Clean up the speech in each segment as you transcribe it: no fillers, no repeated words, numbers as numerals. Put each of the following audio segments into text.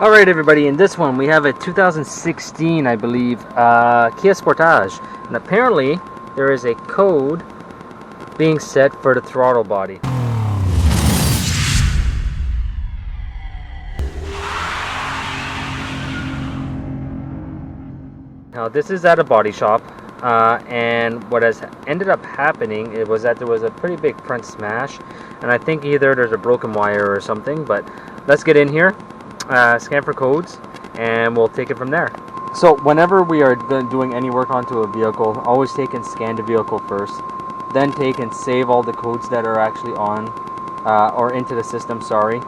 Alright everybody, in this one we have a 2016, I believe, Kia Sportage. And apparently there is a code being set for the throttle body. Now this is at a body shop, and what has ended up happening it was that there was a pretty big front smash, and I think either there's a broken wire or something, but let's get in here. Scan for codes and we'll take it from there. So whenever we are doing any work onto a vehicle, always take and scan the vehicle first, then take and save all the codes that are actually on or into the system, sorry.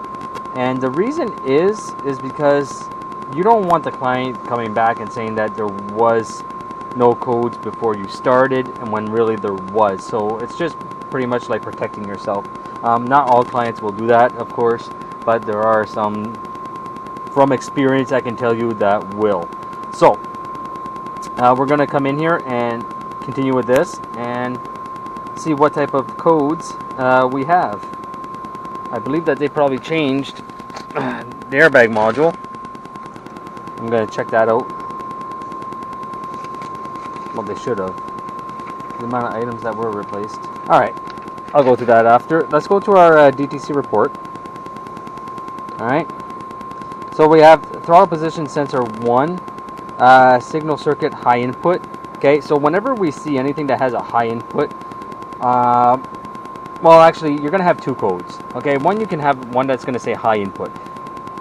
And the reason is because you don't want the client coming back and saying that there was no codes before you started and when really there was. So it's just pretty much like protecting yourself. Not all clients will do that, of course, but there are some from experience I can tell you that will. So we're going to come in here and continue with this and see what type of codes we have. I believe that they probably changed the airbag module. I'm going to check that out. Well, they should have. The amount of items that were replaced. Alright, I'll go through that after. Let's go to our DTC report. Alright. So we have throttle position sensor 1, signal circuit high input. Okay, so whenever we see anything that has a high input, well actually you're going to have two codes. Okay, one, you can have one that's going to say high input.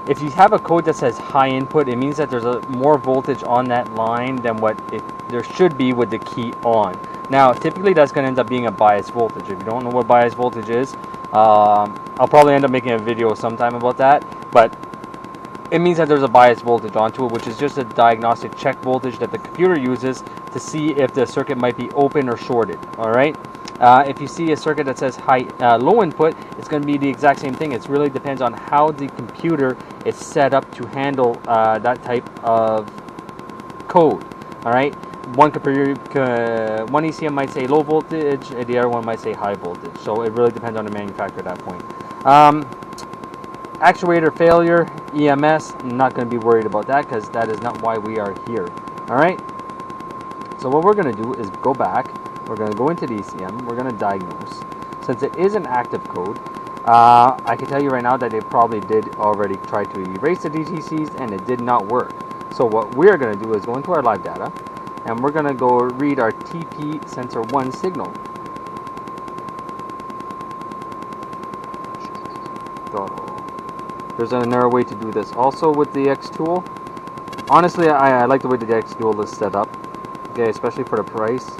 If you have a code that says high input, it means that there's more voltage on that line than what there should be with the key on. Now typically that's going to end up being a bias voltage. If you don't know what bias voltage is, I'll probably end up making a video sometime about that, but it means that there's a bias voltage onto it, which is just a diagnostic check voltage that the computer uses to see if the circuit might be open or shorted. Alright, if you see a circuit that says low input, it's going to be the exact same thing. It really depends on how the computer is set up to handle that type of code. Alright, one ECM might say low voltage, and the other one might say high voltage, so it really depends on the manufacturer at that point. Actuator failure, EMS, I'm not going to be worried about that because that is not why we are here. Alright, so what we're going to do is go back, we're going to go into the ECM, we're going to diagnose. Since it is an active code, I can tell you right now that they probably did already try to erase the DTCs and it did not work. So what we're going to do is go into our live data and we're going to go read our TP sensor 1 signal. Throttle. There's another way to do this also with the XTOOL. Honestly, I like the way the XTOOL is set up. Okay, especially for the price.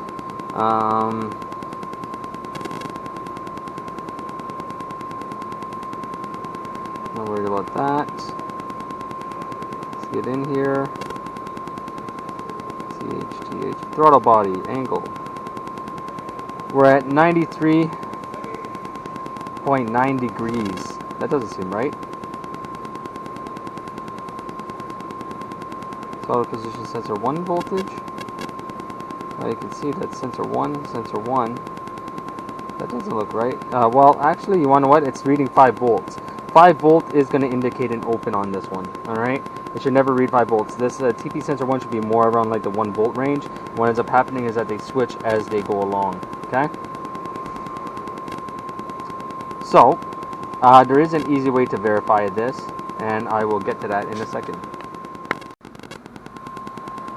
Not worried about that. Let's get in here. TH, throttle body, angle. We're at 93.9 degrees. That doesn't seem right. Throttle position sensor 1 voltage. You can see that sensor 1. That doesn't look right. Well, actually, you want to know what? It's reading 5 volts. 5 volt is going to indicate an open on this one. Alright? It should never read 5 volts. This TP sensor 1 should be more around like the 1 volt range. What ends up happening is that they switch as they go along. Okay? So, there is an easy way to verify this, and I will get to that in a second.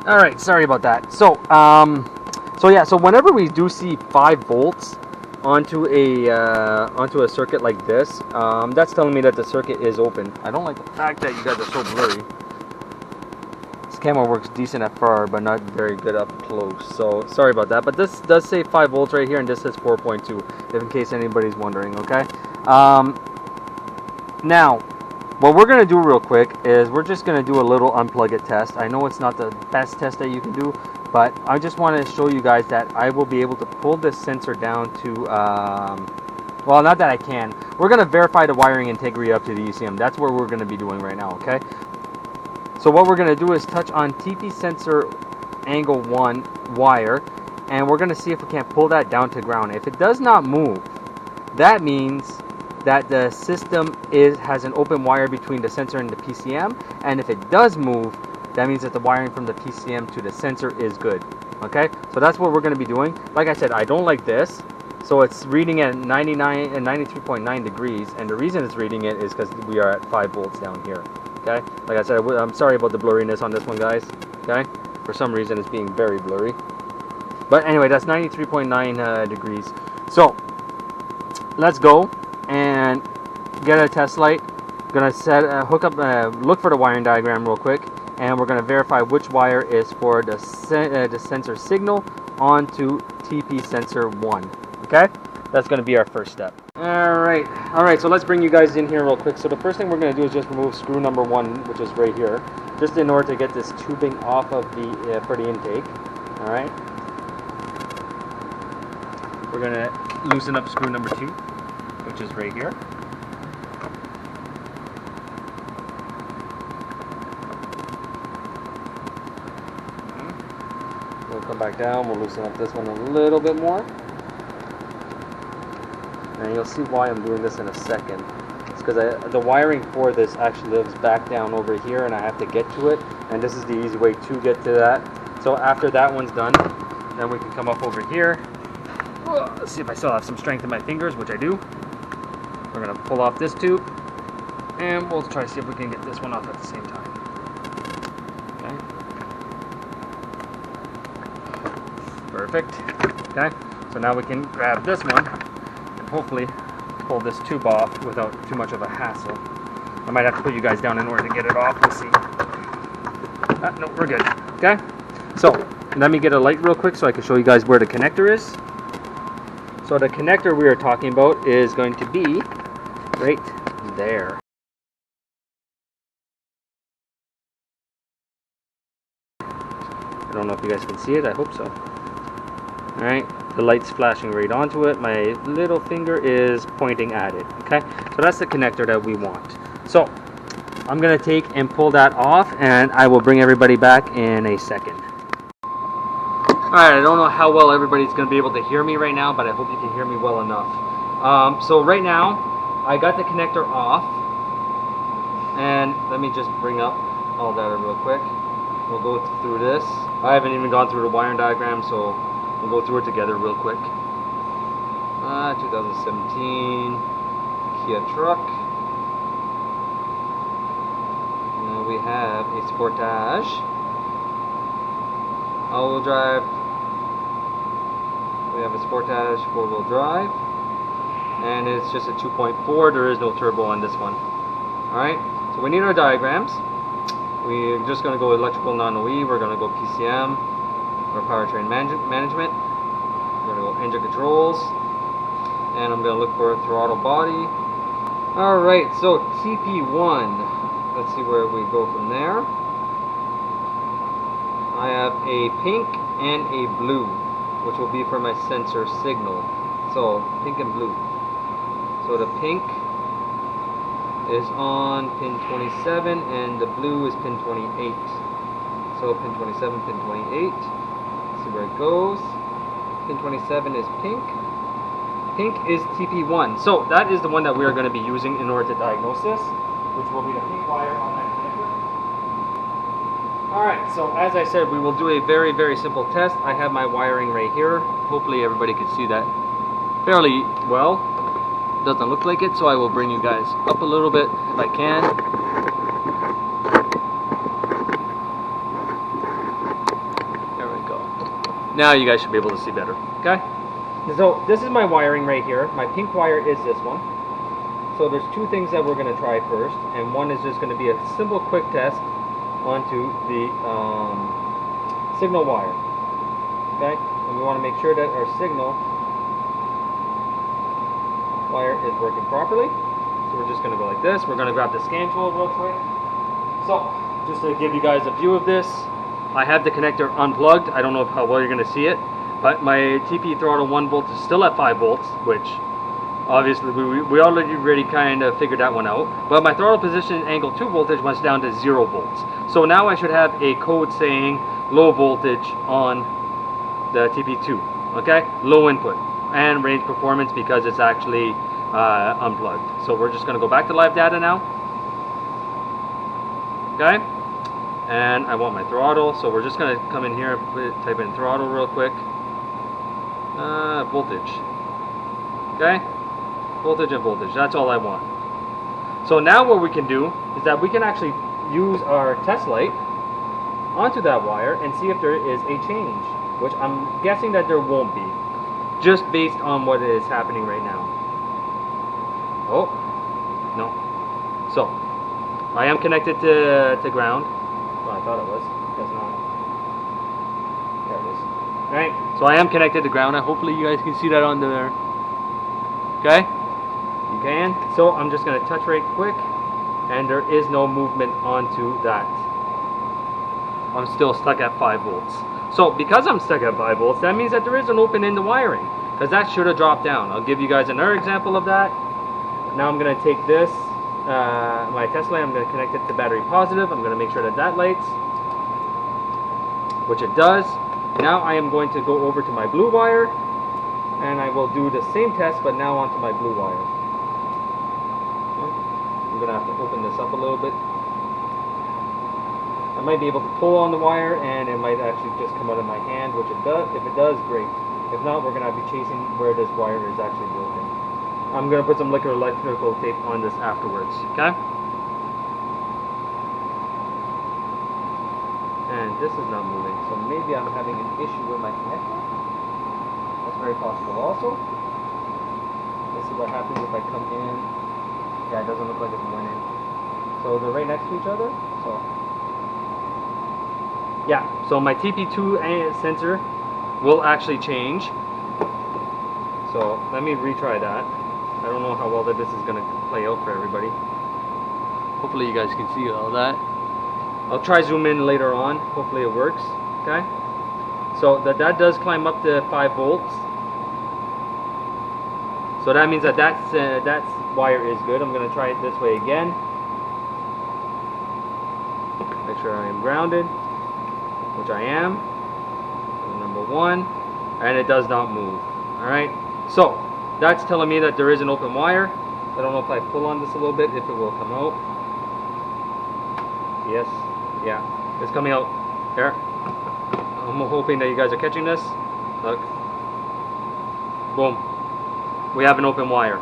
Alright, sorry about that. So whenever we do see 5 volts onto a circuit like this, that's telling me that the circuit is open. I don't like the fact that you guys are so blurry. This camera works decent at far, but not very good up close. So sorry about that. But this does say 5 volts right here, and this says 4.2, if in case anybody's wondering. Okay. Now, what we're going to do real quick is we're just going to do a little unplug it test. I know it's not the best test that you can do, but I just want to show you guys that I will be able to pull this sensor down to, well, not that I can. We're going to verify the wiring integrity up to the ECM. That's what we're going to be doing right now, okay? So what we're going to do is touch on TP sensor angle 1 wire, and we're going to see if we can't pull that down to ground. If it does not move, that means that the system has an open wire between the sensor and the PCM, and if it does move, that means that the wiring from the PCM to the sensor is good. Okay, so that's what we're going to be doing. Like I said, I don't like this, so it's reading at 99 and 93.9 degrees, and the reason it's reading it is because we are at 5 volts down here. Okay, like I said, I'm sorry about the blurriness on this one, guys. Okay, for some reason it's being very blurry, but anyway, that's 93.9 degrees. So let's go and get a test light. Gonna hook up, look for the wiring diagram real quick, and we're gonna verify which wire is for the sensor signal onto TP sensor 1. Okay, that's gonna be our first step. All right. So let's bring you guys in here real quick. So the first thing we're gonna do is just remove screw number 1, which is right here, just in order to get this tubing off of the for the intake. All right. We're gonna loosen up screw number 2, which is right here. We'll come back down, we'll loosen up this one a little bit more. And you'll see why I'm doing this in a second. It's because the wiring for this actually lives back down over here, and I have to get to it, and this is the easy way to get to that. So after that one's done, then we can come up over here. Let's see if I still have some strength in my fingers, which I do. We're going to pull off this tube, and we'll try to see if we can get this one off at the same time. Okay. Perfect. Okay, so now we can grab this one and hopefully pull this tube off without too much of a hassle. I might have to put you guys down in order to get it off. We'll see. No, we're good. Okay, so let me get a light real quick so I can show you guys where the connector is. So the connector we are talking about is going to be right there. I don't know if you guys can see it, I hope so. Alright, the light's flashing right onto it. My little finger is pointing at it. Okay, so that's the connector that we want. So I'm going to take and pull that off, and I will bring everybody back in a second. Alright, I don't know how well everybody's going to be able to hear me right now, but I hope you can hear me well enough. So right now, I got the connector off, and let me just bring up all that real quick. We'll go through this. I haven't even gone through the wiring diagram, so we'll go through it together real quick. 2017 Kia truck. And we have a Sportage. All-wheel drive. We have a Sportage 4-wheel drive, and it's just a 2.4. There is no turbo on this one. Alright, so we need our diagrams. We're just going to go electrical non-OE. We're going to go PCM, or powertrain management. We're going to go engine controls, and I'm going to look for a throttle body. Alright, so TP1. Let's see where we go from there. I have a pink and a blue, which will be for my sensor signal. So pink and blue. So the pink is on pin 27 and the blue is pin 28. So pin 27, pin 28. Let's see where it goes. Pin 27 is pink. Pink is TP1. So that is the one that we are going to be using in order to diagnose this, which will be the pink wire on that connector. Alright, so as I said, we will do a very, very simple test. I have my wiring right here. Hopefully everybody can see that fairly well. Doesn't look like it, so I will bring you guys up a little bit if I can. There we go. Now you guys should be able to see better. Okay? So this is my wiring right here. My pink wire is this one. So there's two things that we're going to try first, and one is just going to be a simple quick test onto the signal wire. Okay? And we want to make sure that our signal wire is working properly. So we're just going to go like this. We're going to grab the scan tool real quick. So just to give you guys a view of this, I have the connector unplugged. I don't know how well you're going to see it, but my TP throttle 1 volt is still at 5 volts, which obviously we already kind of figured that one out. But my throttle position angle 2 voltage went down to 0 volts. So now I should have a code saying low voltage on the TP2. Okay, low input. And range performance, because it's actually unplugged. So we're just going to go back to live data now. Okay, and I want my throttle, so we're just going to come in here and type in throttle real quick. Voltage. Okay, voltage and voltage, that's all I want. So now what we can do is that we can actually use our test light onto that wire and see if there is a change, which I'm guessing that there won't be, just based on what is happening right now. Oh, no. So, I am connected to ground. Well, I thought it was. Guess not. There it is. Alright, so I am connected to ground. Hopefully you guys can see that on there. Okay? You can. So I'm just going to touch right quick, and there is no movement onto that. I'm still stuck at 5 volts. So because I'm stuck at 5 volts, that means that there is an open in the wiring, because that should have dropped down. I'll give you guys another example of that. Now I'm going to take this, my test light, I'm going to connect it to battery positive. I'm going to make sure that that lights, which it does. Now I am going to go over to my blue wire, and I will do the same test, but now onto my blue wire. I'm going to have to open this up a little bit. I might be able to pull on the wire, and it might actually just come out of my hand, which it does. If it does, great. If not, we're going to be chasing where this wire is actually broken. I'm going to put some liquid electrical tape on this afterwards, okay? And this is not moving, so maybe I'm having an issue with my connector. That's very possible also. Let's see what happens if I come in. Yeah, it doesn't look like it's going in. So they're right next to each other. So yeah, so my TP2 sensor will actually change. So let me retry that. I don't know how well that this is going to play out for everybody. Hopefully you guys can see all that. I'll try zoom in later on. Hopefully it works. Okay. So that does climb up to 5 volts. So that means that that wire is good. I'm going to try it this way again. Make sure I am grounded, which I am. Number 1, and it does not move. All right. So that's telling me that there is an open wire. I don't know if I pull on this a little bit if it will come out. Yes. Yeah, it's coming out there. I'm hoping that you guys are catching this. Look. Boom. We have an open wire.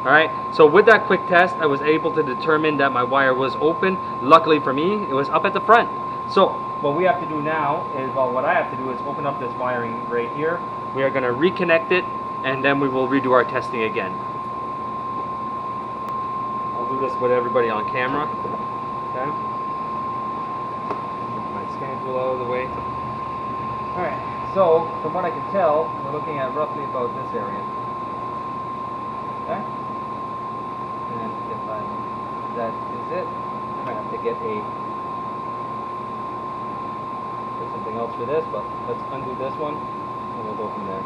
Alright, so with that quick test, I was able to determine that my wire was open. Luckily for me, it was up at the front. So, what we have to do now is, well, what I have to do is open up this wiring right here. We are going to reconnect it, and then we will redo our testing again. I'll do this with everybody on camera. Okay. Tool out of the way. Alright, so from what I can tell, we're looking at roughly about this area. Okay? And if that is it, I'm going to have to get something else for this, but let's undo this one and we'll go from there.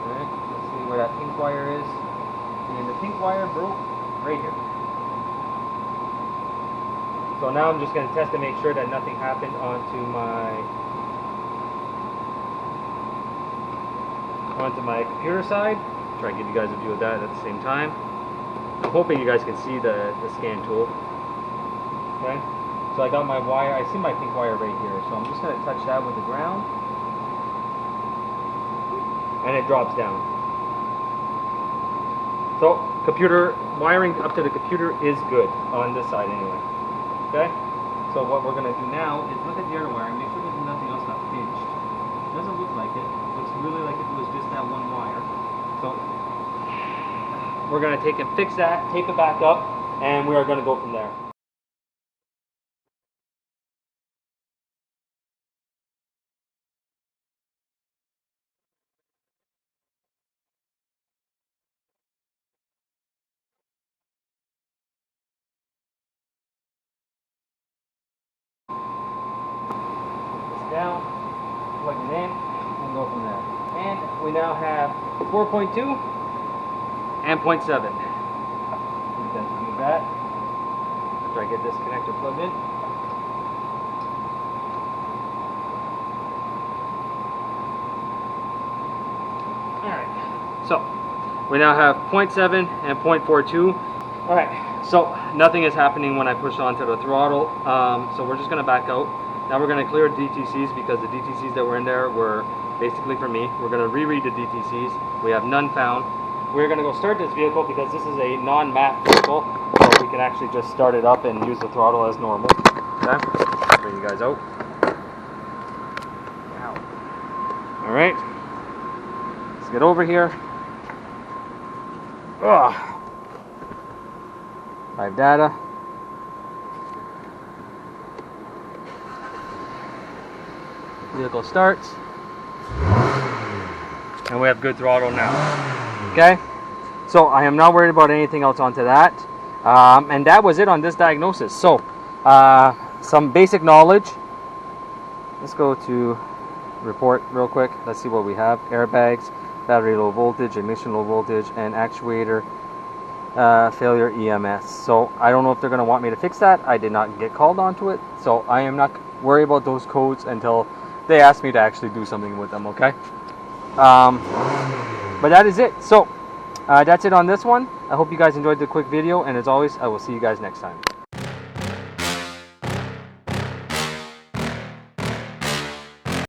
Alright, let's see where that pink wire is. And the pink wire broke right here. So now I'm just going to test to make sure that nothing happened onto my computer side. Try and give you guys a view of that at the same time. I'm hoping you guys can see the scan tool. Okay, so I got my wire. I see my pink wire right here. So I'm just going to touch that with the ground, and it drops down. So computer wiring up to the computer is good on this side anyway. Okay, so what we're going to do now is look at the other wire and make sure there's nothing else got pinched. It doesn't look like it. It looks really like it was just that one wire. So we're going to take and fix that, tape it back up, and we are going to go from there. Down, plug it in, and go from there. And we now have 4.2 and 0.7. Let's do that after I get this connector plugged in. Alright, so We now have 0.7 and 0.42. All right, so nothing is happening when I push onto the throttle. So we're just gonna back out. Now we're gonna clear DTCs because the DTCs that were in there were basically for me. We're gonna reread the DTCs. We have none found. We're gonna go start this vehicle because this is a non-map vehicle, so we can actually just start it up and use the throttle as normal. Okay, bring you guys out. All right, let's get over here. Live data. Vehicle starts. And we have good throttle now. Okay? So I am not worried about anything else onto that. And that was it on this diagnosis. So, some basic knowledge. Let's go to report real quick. Let's see what we have. Airbags, battery low voltage, ignition low voltage, and actuator failure EMS. So I don't know if they're going to want me to fix that. I did not get called onto it, so I am not worried about those codes until they ask me to actually do something with them. Okay, but that is it. So that's it on this one. I hope you guys enjoyed the quick video, and as always, I will see you guys next time.